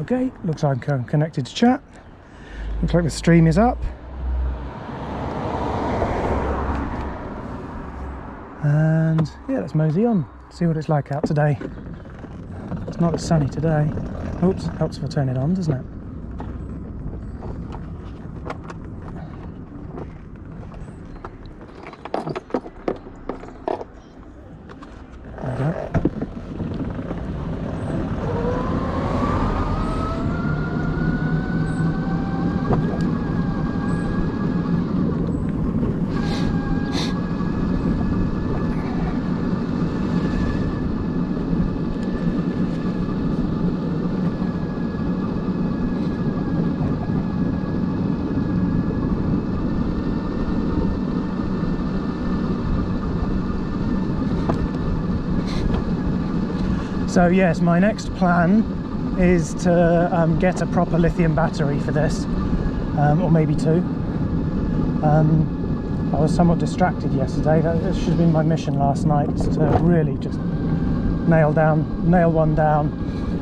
Okay, looks like I'm connected to chat. Looks like the stream is up. And yeah, let's mosey on, see what it's like out today. It's not as sunny today. Oops, helps if I turn it on, doesn't it? There we go. So yes, my next plan is to get a proper lithium battery for this, or maybe two. I was somewhat distracted yesterday. That should have been my mission last night, is to really just nail one down.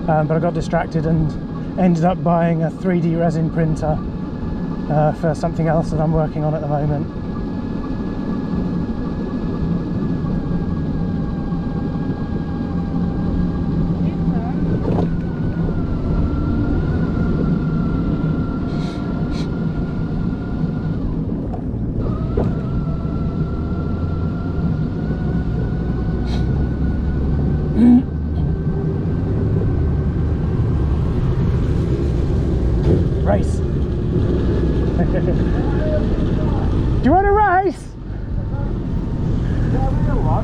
But I got distracted and ended up buying a 3D resin printer for something else that I'm working on at the moment. Race. Do you want a race?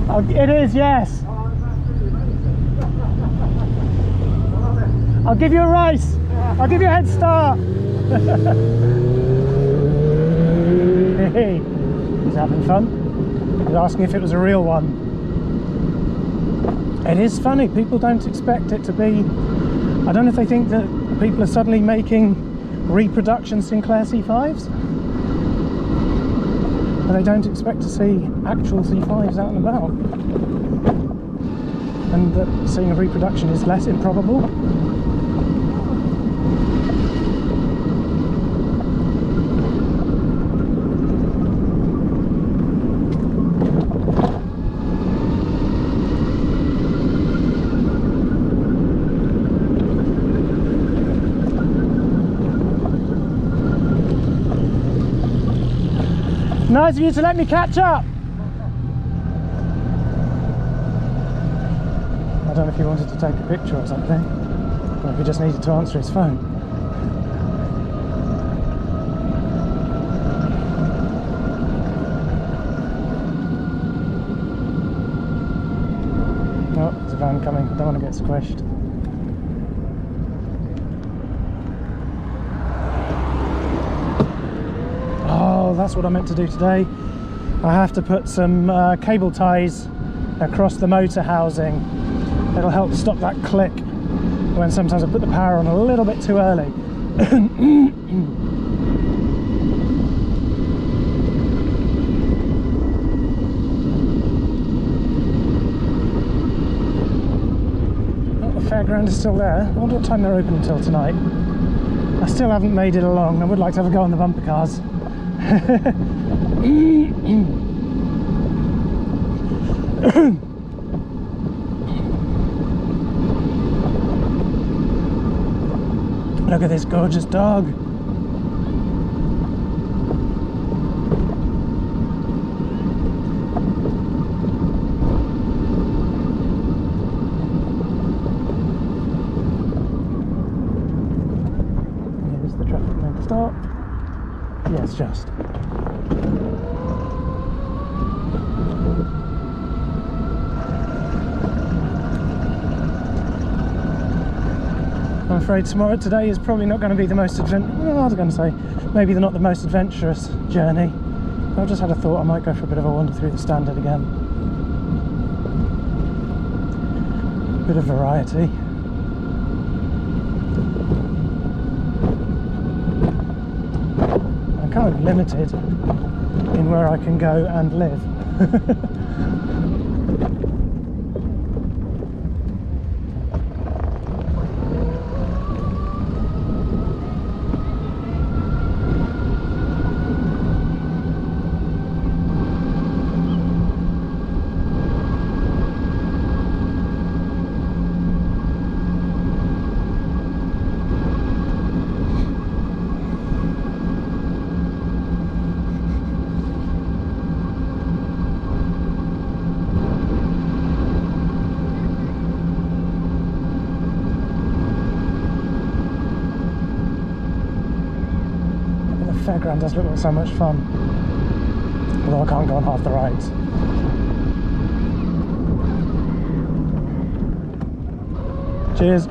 Oh, it is, yes. I'll give you a race. I'll give you a head start. He's having fun. He's asking if it was a real one. It is funny, people don't expect it to be. I don't know if they think that people are suddenly making reproduction Sinclair C5s, and they don't expect to see actual C5s out and about, and that seeing a reproduction is less improbable. Nice of you to let me catch up. I don't know if he wanted to take a picture or something, or if he just needed to answer his phone. Oh, there's a van coming. I don't want to get squished. That's what I meant to do today. I have to put some cable ties across the motor housing. It'll help stop that click when sometimes I put the power on a little bit too early. Oh, the fairground is still there. I wonder what time they're open until tonight. I still haven't made it along. I would like to have a go on the bumper cars. Look at this gorgeous dog. Here's the traffic light stop. Yes, just. I'm afraid today is probably not going to be the most well, I was going to say, maybe not the most adventurous journey. I've just had a thought I might go for a bit of a wander through the Standard again. Bit of variety. I'm kind of limited in where I can go and live. fairground does look like so much fun, although I can't go on half the rides. Cheers.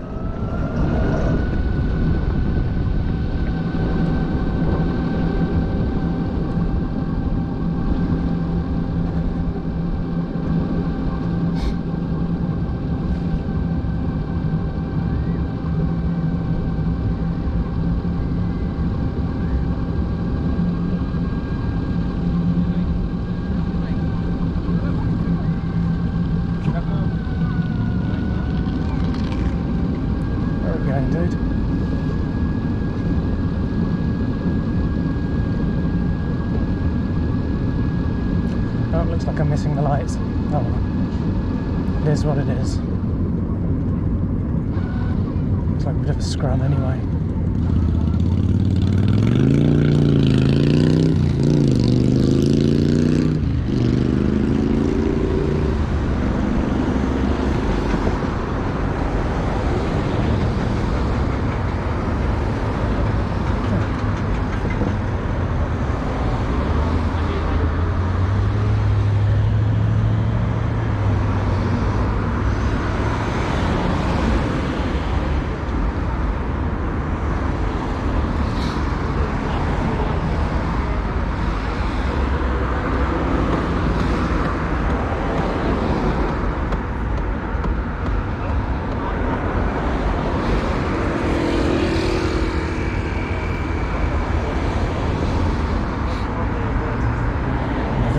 Dude. Oh, it looks like I'm missing the lights. Oh well. It is what it is. Looks like a bit of a scrum anyway.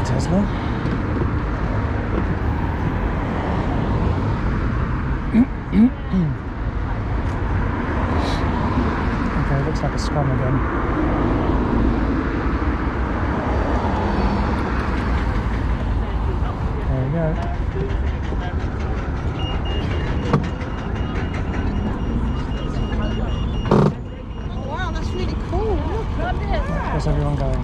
Tesla. Okay, looks like a scrum again. There we go. Wow, that's really cool. Where's everyone going?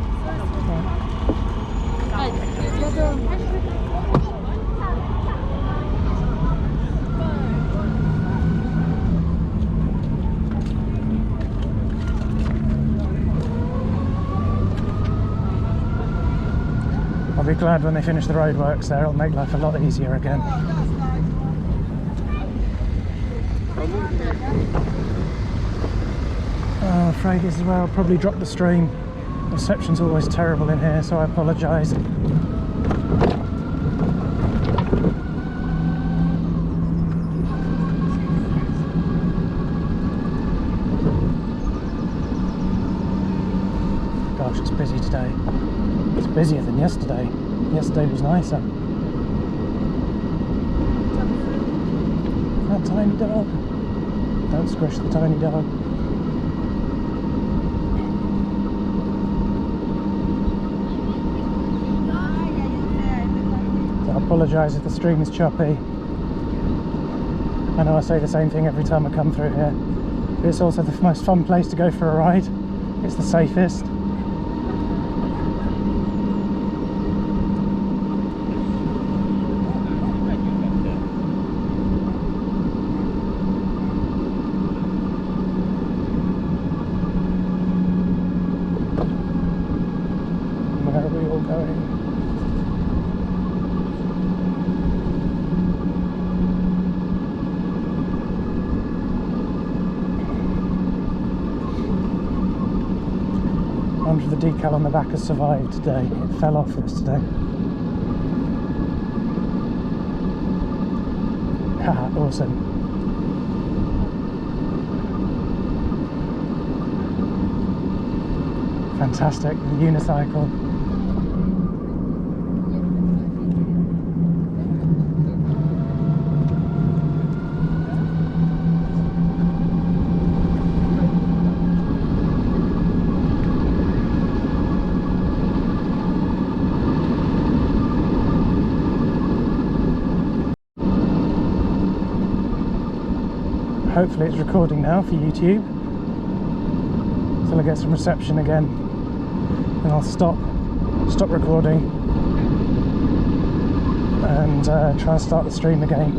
I'll be glad when they finish the roadworks there, it'll make life a lot easier again. I'm afraid this is where I'll probably drop the stream. The reception's always terrible in here, so I apologise. Gosh, it's busy today. It's busier than yesterday. Yesterday was nicer. That tiny dog. Don't squish the tiny dog. So I apologise if the stream is choppy. I know I say the same thing every time I come through here. But it's also the most fun place to go for a ride. It's the safest. Where are we all going? I wonder if the decal on the back has survived today. It fell off yesterday. Haha, awesome. Fantastic, the unicycle. Hopefully it's recording now for YouTube, until I get some reception again, and I'll stop recording and try and start the stream again.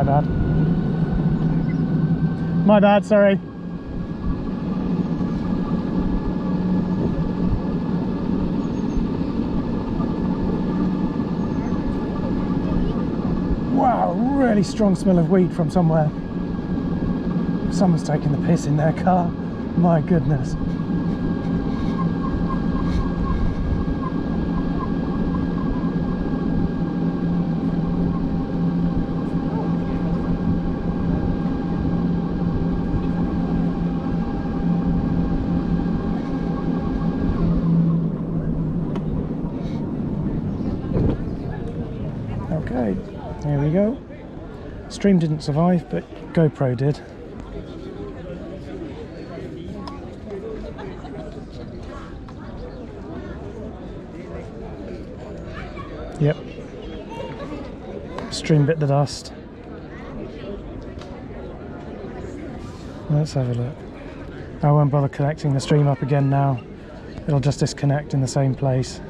My bad. My bad, sorry. Wow, really strong smell of weed from somewhere. Someone's taking the piss in their car. My goodness. Okay, here we go. Stream didn't survive, but GoPro did. Yep. Stream bit the dust. Let's have a look. I won't bother connecting the stream up again now. It'll just disconnect in the same place.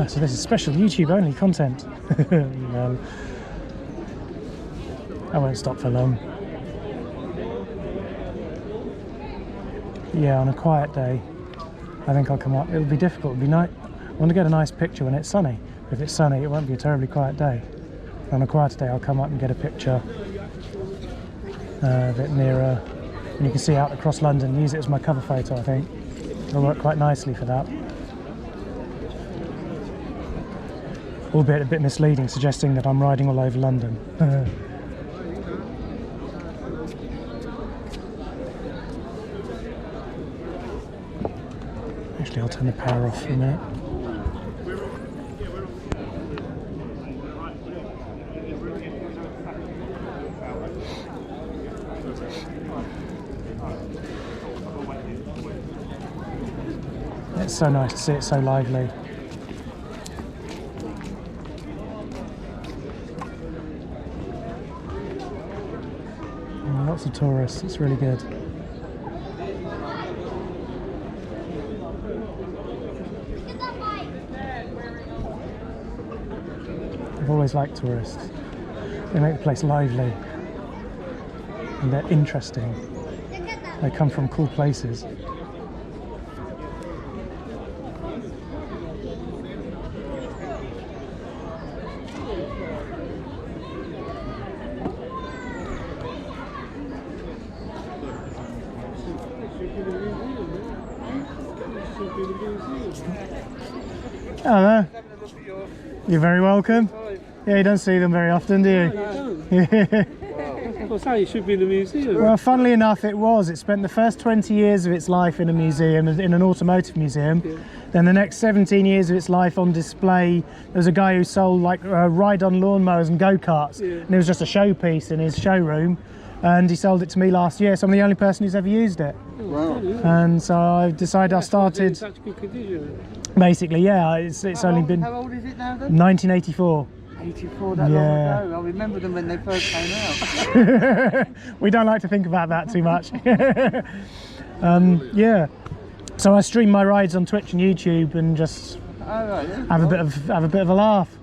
So this is special YouTube only content. No. I won't stop for long. Yeah, on a quiet day, I think I'll come up. It'll be difficult. It'll be nice. I want to get a nice picture when it's sunny. If it's sunny, it won't be a terribly quiet day. On a quiet day, I'll come up and get a picture a bit nearer, and you can see out across London. Use it as my cover photo. I think it'll work quite nicely for that. Albeit a bit misleading, suggesting that I'm riding all over London. Actually, I'll turn the power off for a minute. It's so nice to see it so lively. Lots of tourists, it's really good. I've always liked tourists. They make the place lively and they're interesting. They come from cool places. Hello. You're very welcome. Yeah, you don't see them very often, do you? No, you don't. Well, say you should be in the museum. Well, funnily enough, it was. It spent the first 20 years of its life in a museum, in an automotive museum. Yeah. Then the next 17 years of its life on display. There was a guy who sold like ride-on lawnmowers and go-karts, and it was just a showpiece in his showroom. And he sold it to me last year, so I'm the only person who's ever used it. Wow. And so I decided I started. In such good condition. Basically, yeah. It's only been How old is it now then? 1984. 84, that Yeah. long ago. I remember them when they first came out. We don't like to think about that too much. Yeah. So I stream my rides on Twitch and YouTube and just Oh, right, yeah. have a bit of a laugh.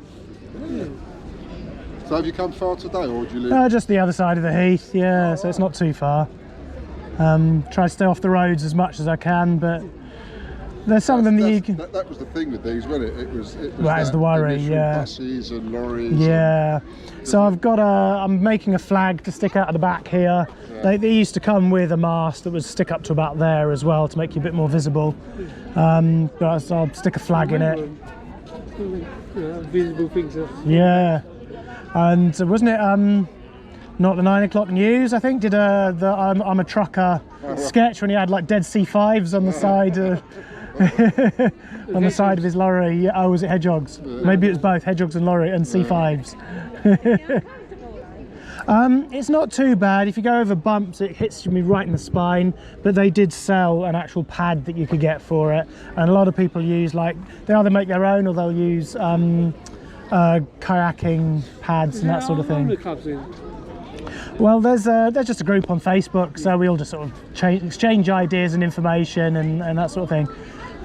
So have you come far today, or do you live? Just the other side of the heath, yeah. So it's not too far. Try to stay off the roads as much as I can, but there's some of them that you can. That was the thing with these, wasn't it? It was That is the worry, initial yeah. buses and lorries. Yeah. So I'm making a flag to stick out of the back here. Yeah. They used to come with a mast that would stick up to about there as well to make you a bit more visible. But I'll stick a flag in it. Visible things. Yeah. And wasn't it not the 9 o'clock news, I think, did the I'm a trucker sketch when he had like dead C5s on the side on the side of his lorry. Yeah, oh, was it hedgehogs? Maybe it was both hedgehogs and lorry and C5s. It's not too bad. If you go over bumps, it hits me right in the spine, but they did sell an actual pad that you could get for it, and a lot of people use, like, they either make their own or they'll use kayaking pads and that sort of thing. Well, there's just a group on Facebook, so we all just sort of exchange ideas and information and that sort of thing.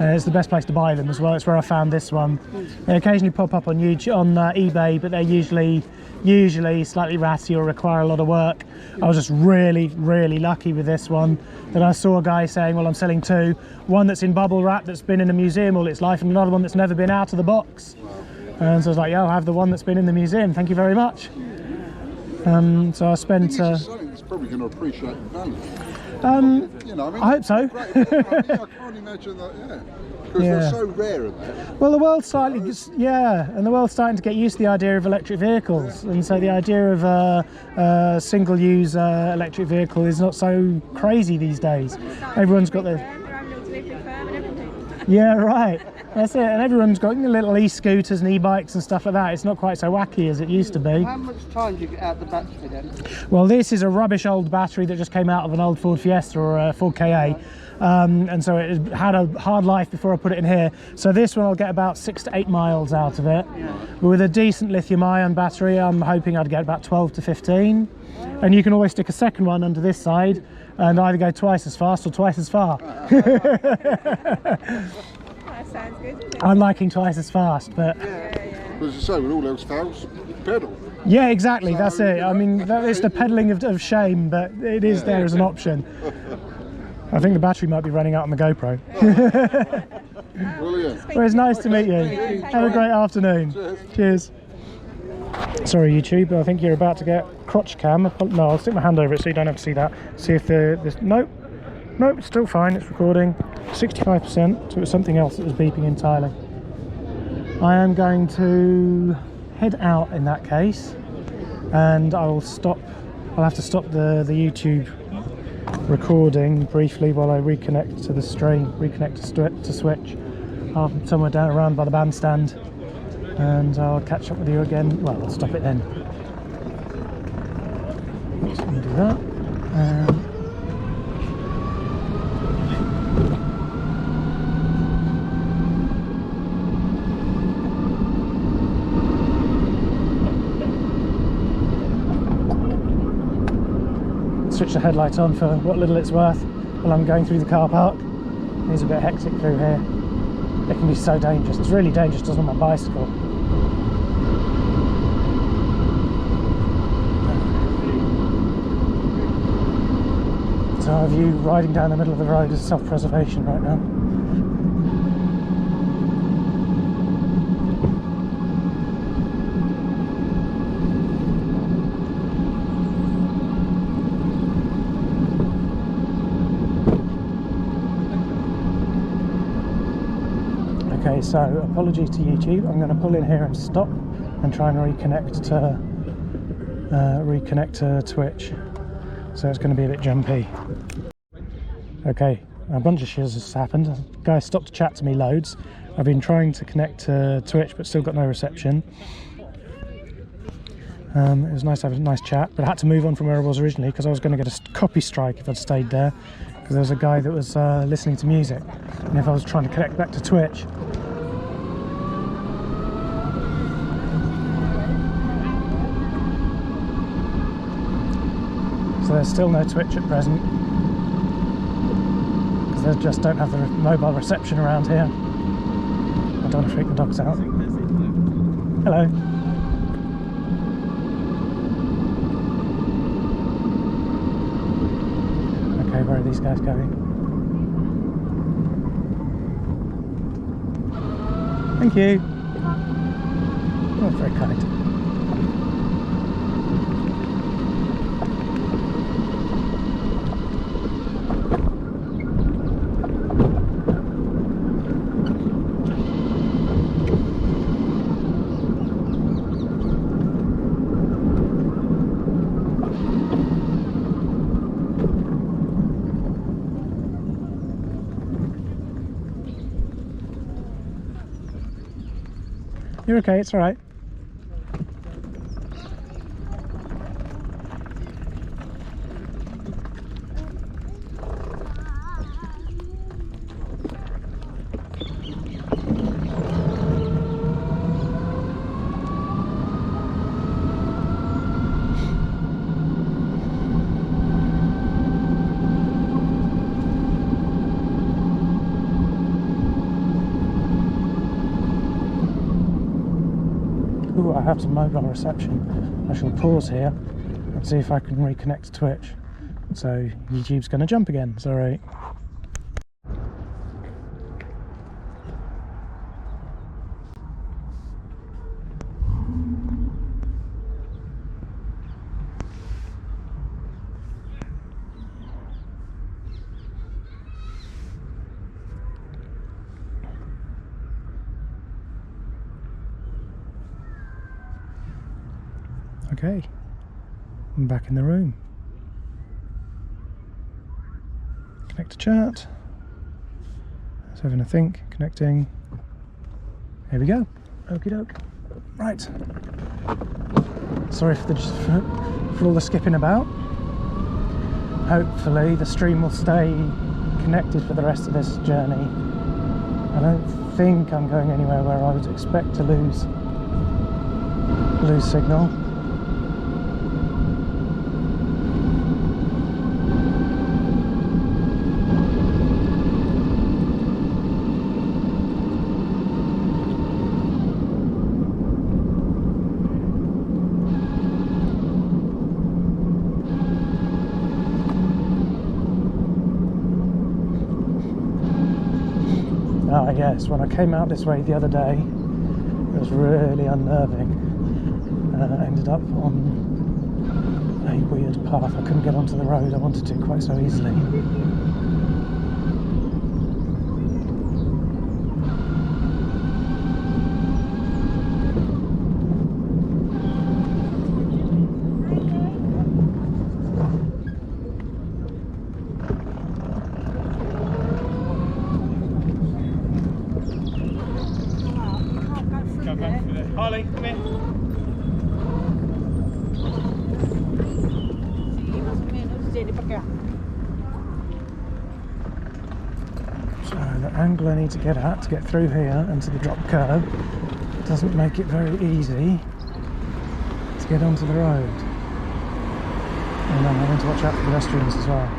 It's the best place to buy them as well. It's where I found this one. They occasionally pop up on YouTube, on eBay, but they're usually slightly ratty or require a lot of work. I was just really lucky with this one, that I saw a guy saying, well, I'm selling two, one that's in bubble wrap that's been in a museum all its life, and another one that's never been out of the box. And so I was like, yeah, I'll have the one that's been in the museum, thank you very much. So I spent It's something that's probably going to appreciate the value. You know, I hope so. I can't imagine that, yeah. Because they're so rare in that. Well, the world's slightly, and the world's starting to get used to the idea of electric vehicles, and so the idea of a single-use electric vehicle is not so crazy these days. Everyone's got their... Yeah, right. That's it. And everyone's got little e-scooters and e-bikes and stuff like that. It's not quite so wacky as it used to be. How much time do you get out the battery then? Well, this is a rubbish old battery that just came out of an old Ford Fiesta or a Ford KA. And so it had a hard life before I put it in here. So this one I'll get about 6 to 8 miles out of it. But with a decent lithium-ion battery, I'm hoping I'd get about 12 to 15. And you can always stick a second one under this side and either go twice as fast or twice as far. That sounds good, doesn't it? I'm liking twice as fast, but... But as you say, when all else fails, pedal. Yeah, exactly, that's it. I mean, that is the pedalling of shame, but it is there as an option. I think the battery might be running out on the GoPro. Brilliant. Well, it's nice to meet you. Have a great afternoon. Cheers. Sorry, YouTube, I think you're about to get crotch cam. No, I'll stick my hand over it so you don't have to see that. See if this... Nope, it's still fine. It's recording 65%, so it was something else that was beeping entirely. I am going to head out in that case, and I will stop. I'll have to stop the YouTube recording briefly while I reconnect to the stream, reconnect to Switch. I'm somewhere down around by the bandstand, and I'll catch up with you again. Well, I'll stop it then. Let's do that. Switch the headlight on for what little it's worth while I'm going through the car park. It's a bit hectic through here. It can be so dangerous. It's really dangerous just on my bicycle. So our view riding down the middle of the road is self-preservation right now. Okay, so apologies to YouTube. I'm going to pull in here and stop and try and reconnect to Twitch. So it's going to be a bit jumpy. Okay, a bunch of shiz has happened. A guy stopped to chat to me loads. I've been trying to connect to Twitch, but still got no reception. It was nice to have a nice chat, but I had to move on from where I was originally because I was going to get a copy strike if I'd stayed there. Because there was a guy that was listening to music, and if I was trying to connect back to Twitch. So there's still no Twitch at present, because they just don't have the mobile reception around here. I don't want to freak the dogs out. Hello. Okay, where are these guys going? Thank you. Oh, very kind. You're okay, it's all right. Ooh, I have some mobile reception. I shall pause here and see if I can reconnect to Twitch. So YouTube's going to jump again, sorry. Okay, I'm back in the room. Connect to chat. Let's having a think. Connecting. Here we go. Okie doke. Right. Sorry for all the skipping about. Hopefully the stream will stay connected for the rest of this journey. I don't think I'm going anywhere where I would expect to lose signal. Ah yes, when I came out this way the other day, it was really unnerving. I ended up on a weird path. I couldn't get onto the road I wanted to quite so easily. Harley, come here. So the angle I need to get at to get through here and to the drop curb doesn't make it very easy to get onto the road. And I'm having to watch out for pedestrians as well.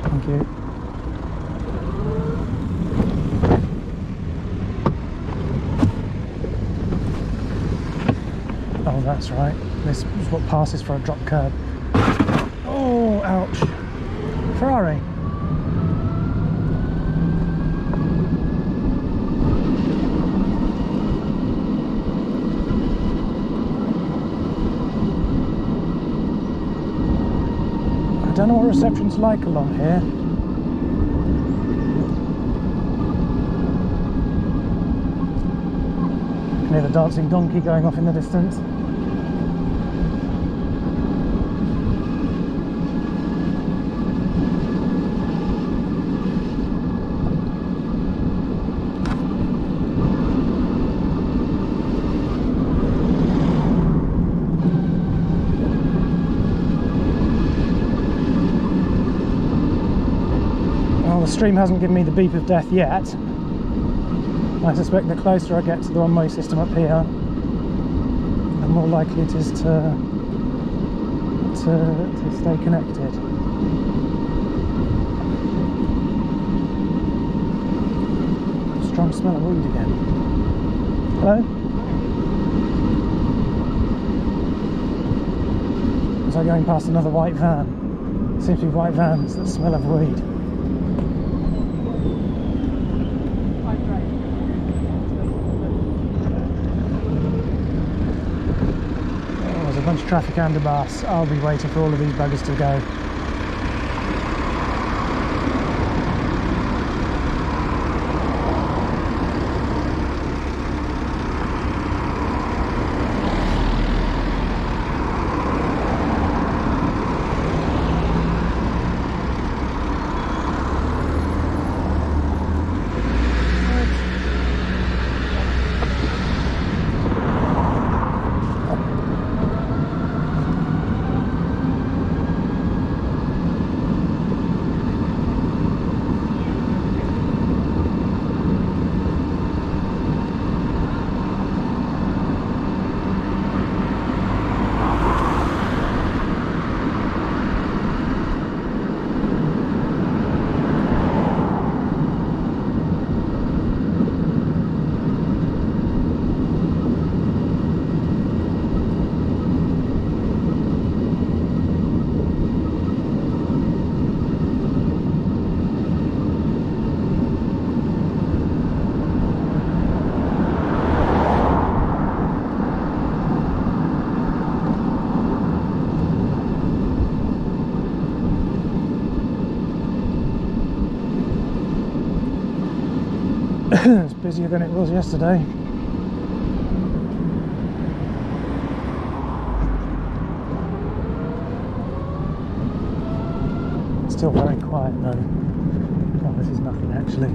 Thank you. Oh, that's right. This is what passes for a drop curb. Oh, ouch. Ferrari. I don't know what reception's like along here. I can hear the dancing donkey going off in the distance. The stream hasn't given me the beep of death yet. I suspect the closer I get to the one-way system up here, the more likely it is to stay connected. Strong smell of weed again. Hello? Was I going past another white van? Seems to be white vans that smell of weed. Bunch of traffic and a bus. I'll be waiting for all of these buggers to go. It's busier than it was yesterday. It's still very quiet though. Oh, this is nothing actually,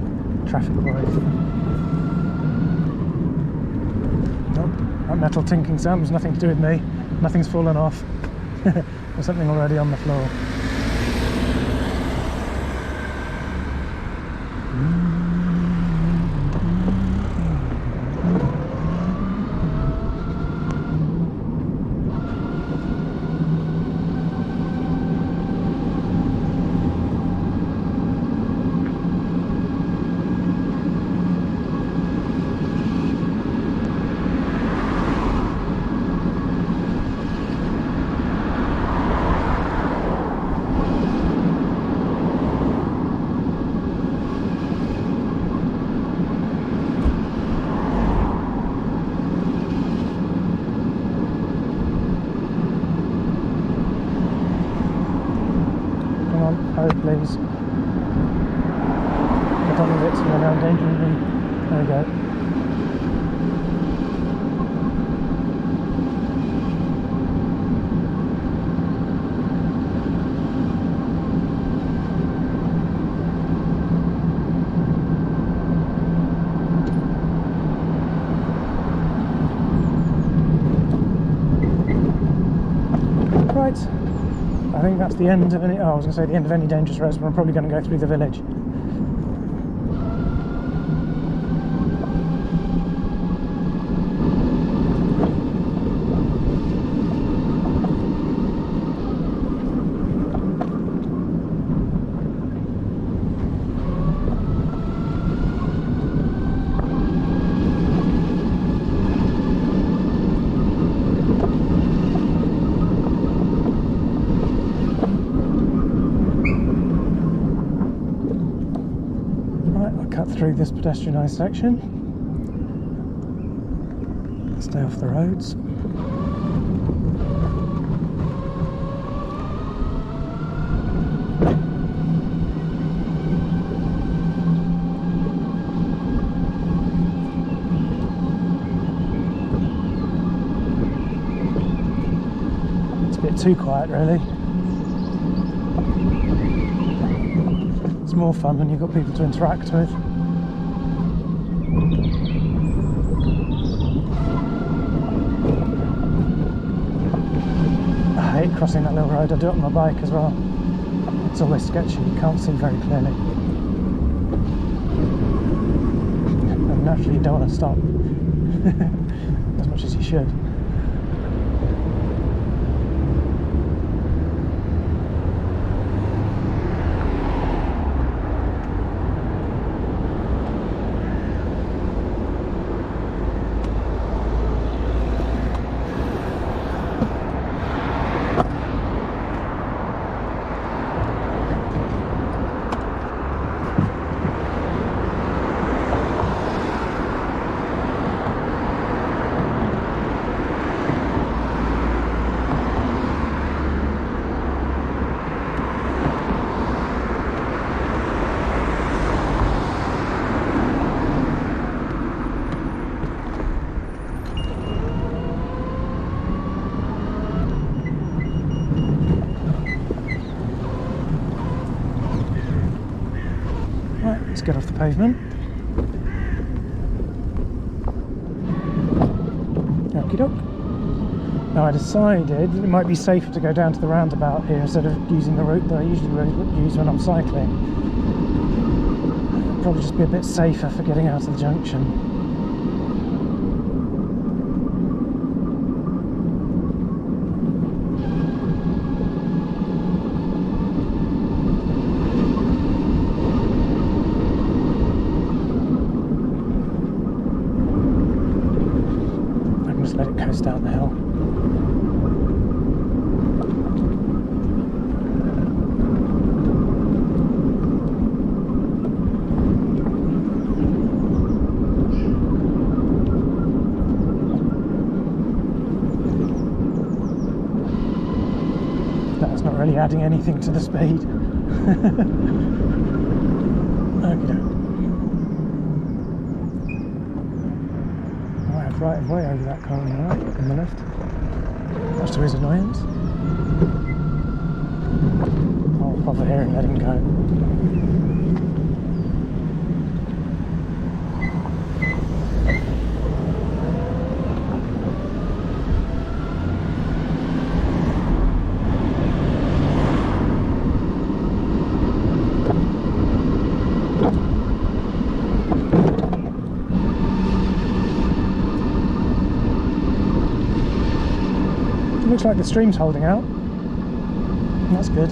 traffic-wise. Nope, that metal tinking sound was nothing to do with me. Nothing's fallen off. There's something already on the floor. Hurry please. I don't need it to go now endangering me. There we go. Right. I think that's the end of any. Oh, I was going to say the end of any dangerous roads, but I'm probably going to go through the village. Through this pedestrianised section. Stay off the roads. It's a bit too quiet really. It's more fun when you've got people to interact with. I hate crossing that little road. I do it on my bike as well. It's always sketchy, you can't see very clearly. And naturally you don't want to stop as much as you should. Let's get off the pavement. Okie doke. Now I decided it might be safer to go down to the roundabout here instead of using the route that I usually use when I'm cycling. It'll probably just be a bit safer for getting out of the junction. Let it coast down the hill. That's not really adding anything to the speed. Okey-doke. right of way over that car on the right, on the left. Much to his annoyance. I'll hover here and let him go. Looks like the stream's holding out. That's good.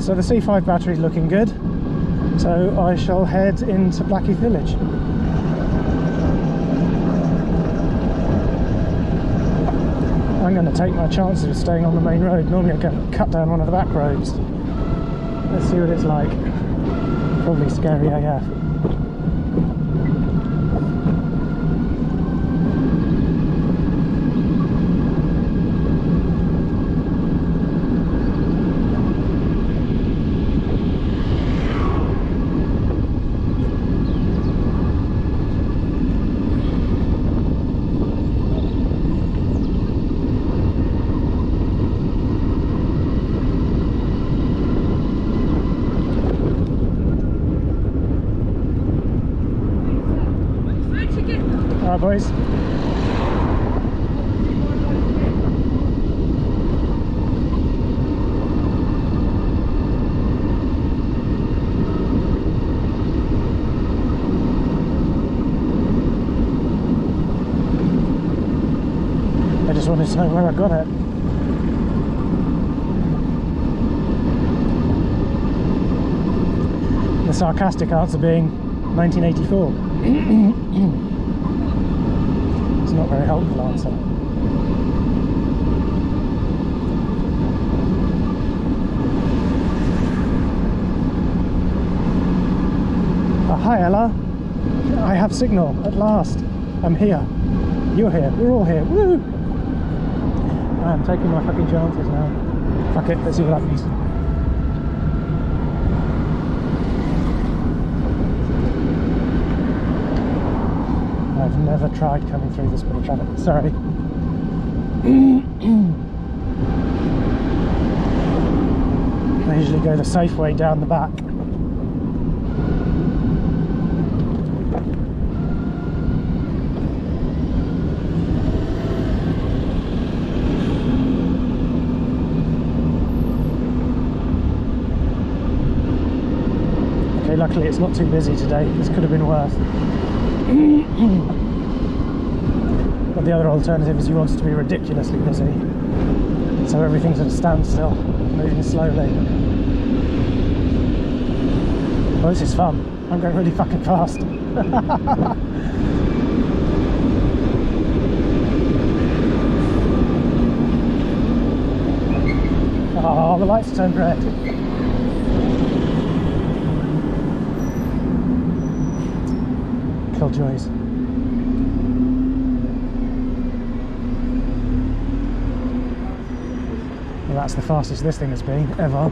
So the C5 battery is looking good, so I shall head into Blackheath Village. I'm going to take my chances of staying on the main road. Normally I'm going to cut down one of the back roads. Let's see what it's like. Probably scary AF. Alright boys. I just wanted to know where I got it. The sarcastic answer being 1984. It's not a very helpful answer. Hi Ella, I have signal at last. I'm here. You're here. We're all here. Woo! I'm taking my fucking chances now. Fuck it, let's see what happens. I've never tried coming through this bit of traffic. Sorry. I usually go the safe way down the back. Okay, luckily it's not too busy today. This could have been worse. But the other alternative is you want it to be ridiculously busy, so everything's at a standstill, moving slowly. Well, this is fun. I'm going really fucking fast. Oh, the lights turned red. Killjoys. Well, that's the fastest this thing has been ever.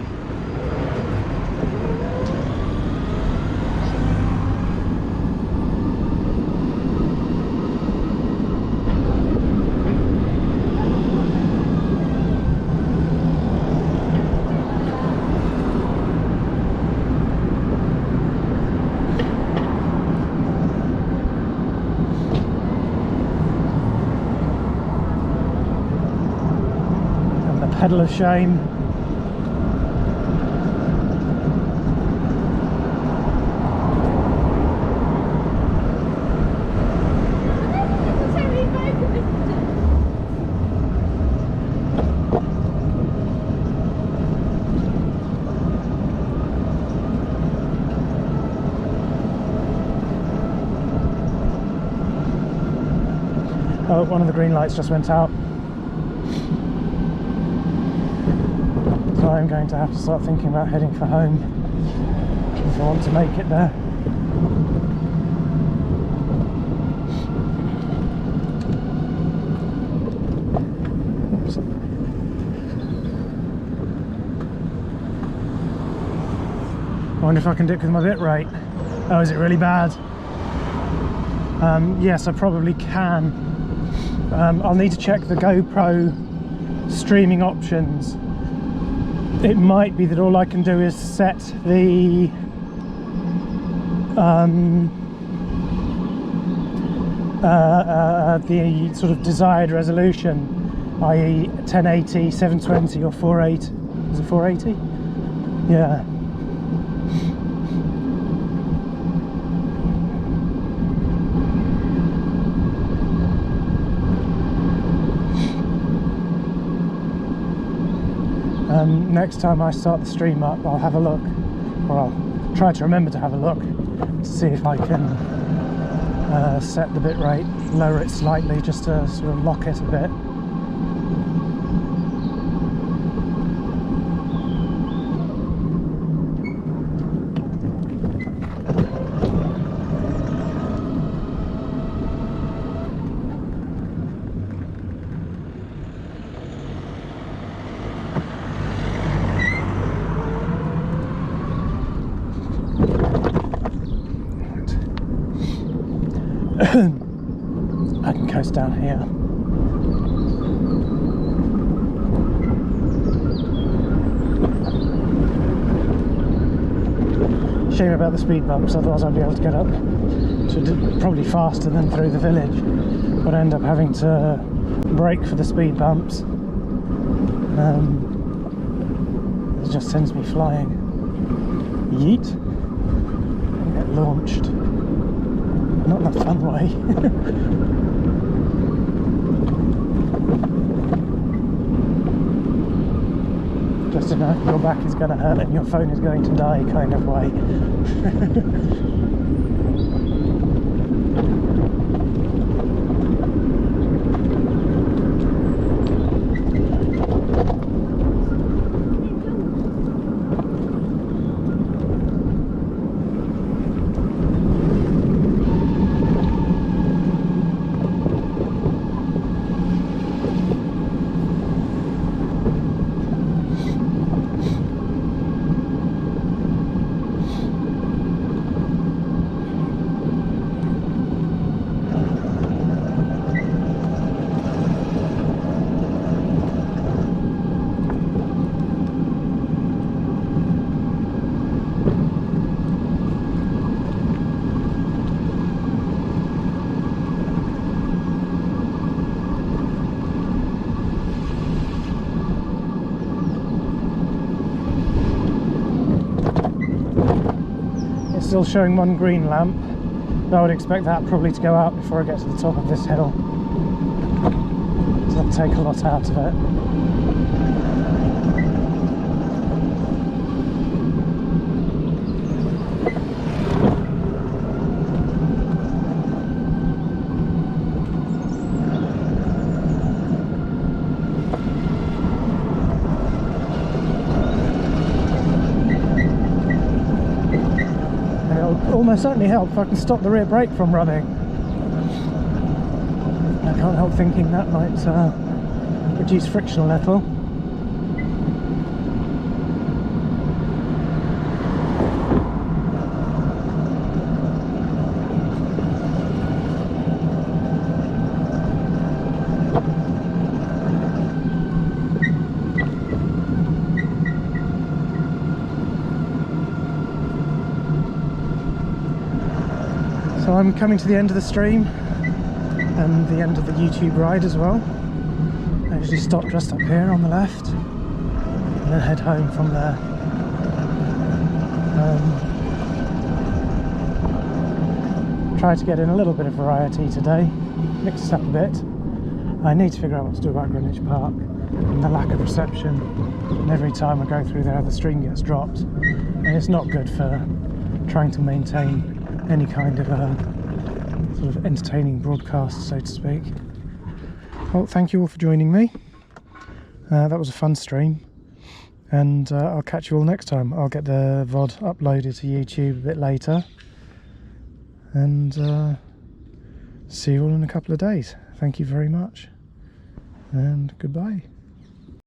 Pedal of shame. Oh, one of the green lights just went out. So I'm going to have to start thinking about heading for home if I want to make it there. Oops. I wonder if I can do it with my bit rate. Oh, is it really bad? Yes, I probably can. I'll need to check the GoPro streaming options. It might be that all I can do is set the sort of desired resolution, i.e. 1080, 720 or 480. Is it 480? Yeah. Next time I start the stream up, I'll have a look, or I'll try to remember to have a look to see if I can set the bitrate, lower it slightly just to sort of lock it a bit. I can coast down here. Shame about the speed bumps, otherwise I'd be able to get up to probably faster than through the village, but I end up having to brake for the speed bumps. It just sends me flying. Yeet. And get launched. Not in a fun way. Just in a your back is going to hurt and your phone is going to die kind of way. Still showing one green lamp, but I would expect that probably to go out before I get to the top of this hill, so that'll take a lot out of it. Almost certainly help if I can stop the rear brake from running. I can't help thinking that might reduce friction a little. So I'm coming to the end of the stream and the end of the YouTube ride as well. I usually stop just up here on the left and then head home from there. Try to get in a little bit of variety today, mix it up a bit. I need to figure out what to do about Greenwich Park and the lack of reception. And every time I go through there the stream gets dropped, and it's not good for trying to maintain any kind of sort of entertaining broadcast, so to speak. Well, thank you all for joining me. That was a fun stream, and I'll catch you all next time. I'll get the VOD uploaded to YouTube a bit later, and see you all in a couple of days. Thank you very much, and goodbye.